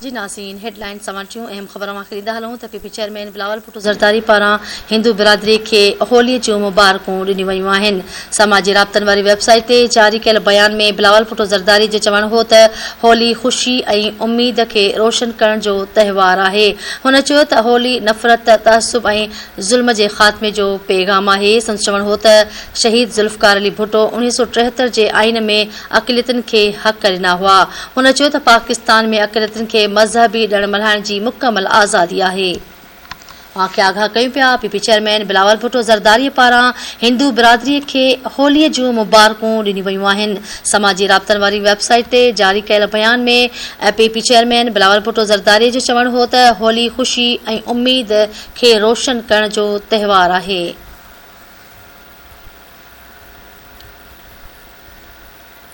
जी नाज़रीन, हेडलाइन समाचियूं अहम ख़बर मां ख़रीदा हलूं त पीपी चेयरमैन बिलावल भुट्टो ज़रदारी पारां हिंदू बिरादरी खे होलीअ जूं मुबारकूं ॾिनियूं वयूं आहिनि। समाजी राब्तनि वारी वेबसाइट ते जारी कयल बयान में बिलावल भुट्टो ज़रदारी जो चवणु हो त होली ख़ुशी ऐं उम्मीद खे रोशन करण जो तहिवार आहे। हुन चयो त होली नफ़रत, तअसुब ऐं ज़ुल्म जे ख़ात्मे जो पैगाम आहे। संदसि चवणु हो त शहीद ज़ुल्फ़कार अली भुट्टो 1973 जे आइन में अक़लियतुनि खे हक़ ॾिना हुआ। हुन चयो त पाकिस्तान में अक़लियतुनि खे मज़हबी ॾिण मल्हाइण जी मुकमल आज़ादी आहे। वाक़िया आगाह कयूं पिया पीपी चेयरमैन बिलावल भुट्टो ज़रदारी पारां हिंदू बिरादरीअ खे होलीअ जूं मुबारकूं ॾिनियूं वयूं आहिनि। समाजी राब्तनि वारी वेबसाइट ते जारी कयल बयान में पीपी चेयरमैन बिलावल भुट्टो ज़रदारी जो चवणु हो त होली ख़ुशी ऐं उम्मीद खे रोशन करण जो तहिवार आहे।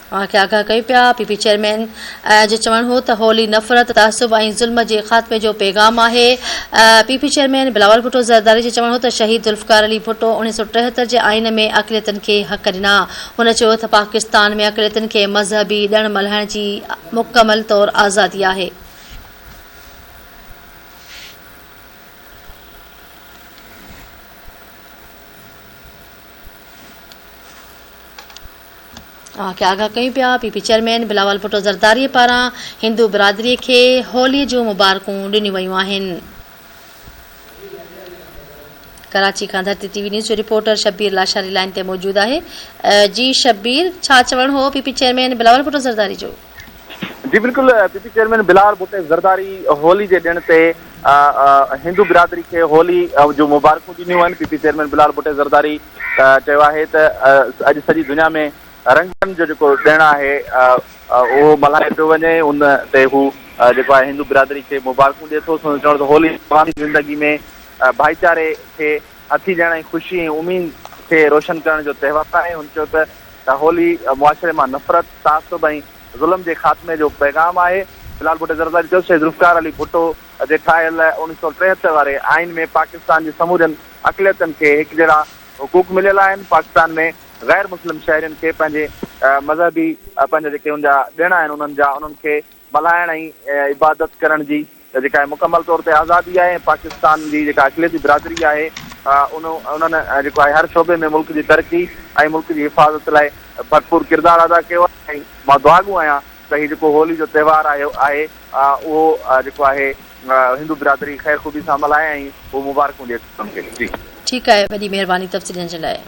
वाक़िया आगाह कयूं पिया पीपी चेयरमैन जो चवणु हो त होली नफ़रत, तअसुब ऐं ज़ुल्म जे ख़ात्मे जो पैगाम आहे। पीपी चेयरमैन बिलावल भुट्टो ज़रदारी जो चवणु हो त शहीद ज़ुल्फ़कार अली भुट्टो 1973 जे आइन में अक़लियतुनि खे हक़ ॾिना। हुन चयो त पाकिस्तान में अक़लियतुनि खे मज़हबी ॾिण मल्हाइण जी मुकमल तौरु आज़ादी आहे। वाक़िया आगाह कयूं पिया पीपी चेयरमैन बिलावल भुट्टो ज़रदारी पारां हिंदू बिरादरीअ खे होलीअ जूं मुबारकूं ॾिनियूं वयूं आहिनि। कराची खां धरती टीवी न्यूज़ जो रिपोर्टर शब्बीर लाशारी लाइन ते मौजूदु आहे। जी शब्बीर, छा चवणु हो पीपी चेयरमैन बिलावल भुट्टो ज़रदारी जो? जी बिल्कुल, पीपी चेयरमैन बिलावल भुट्टो ज़रदारी होली जे ॾिण ते हिंदू बिरादरी खे होली जो मुबारकूं ॾिनियूं आहिनि। पीपी चेयरमैन बिलावल भुट्टो ज़रदारी चयो आहे त अॼु सॼी दुनिया में रंगनि जो जेको ॾिणु आहे उहो मल्हाए पियो वञे। उन ते हू जेको आहे हिंदू बिरादरी खे मुबारकूं ॾिए थो। चवणु त होली तमामु ज़िंदगी में भाईचारे खे हथी ॾियण ऐं ख़ुशी ऐं उमीद खे रोशन करण जो तहिवार आहे। हुन चयो त होली मुआशरे मां नफ़रत, तअसुब ऐं ज़ुल्म जे ख़ात्मे जो पैगाम आहे। बिलावल भुट्टो ज़रदारी चयो शहीद ज़ुल्फ़कार अली भुट्टो जे ठाहियल 1973 वारे आइन में पाकिस्तान जे समूरनि अक़लियतुनि खे हिकु जहिड़ा हुक़ूक़ मिलियल आहिनि। पाकिस्तान में ग़ैर मुस्लिम शहरियुनि खे पंहिंजे मज़हबी पंहिंजा जेके हुनजा ॾिण आहिनि उन्हनि खे मल्हाइण ऐं इबादत करण जी जेका आहे मुकमल तौर ते आज़ादी आहे। पाकिस्तान जी जेका अक़लियती बिरादरी आहे उन्हनि जेको आहे हर शोबे में मुल्क जी तरक़ी ऐं मुल्क जी हिफ़ाज़त लाइ भरपूर किरदारु अदा कयो आहे। ऐं मां दुआगो आहियां त हीउ जेको होली जो त्योहार आहे उहो जेको आहे हिंदू बिरादरी ख़ैर ख़ूबी सां मल्हाए ऐं उहो मुबारकूं ॾिए उन्हनि खे। जी ठीकु आहे, वॾी महिरबानी तफ़सीलनि जे लाइ।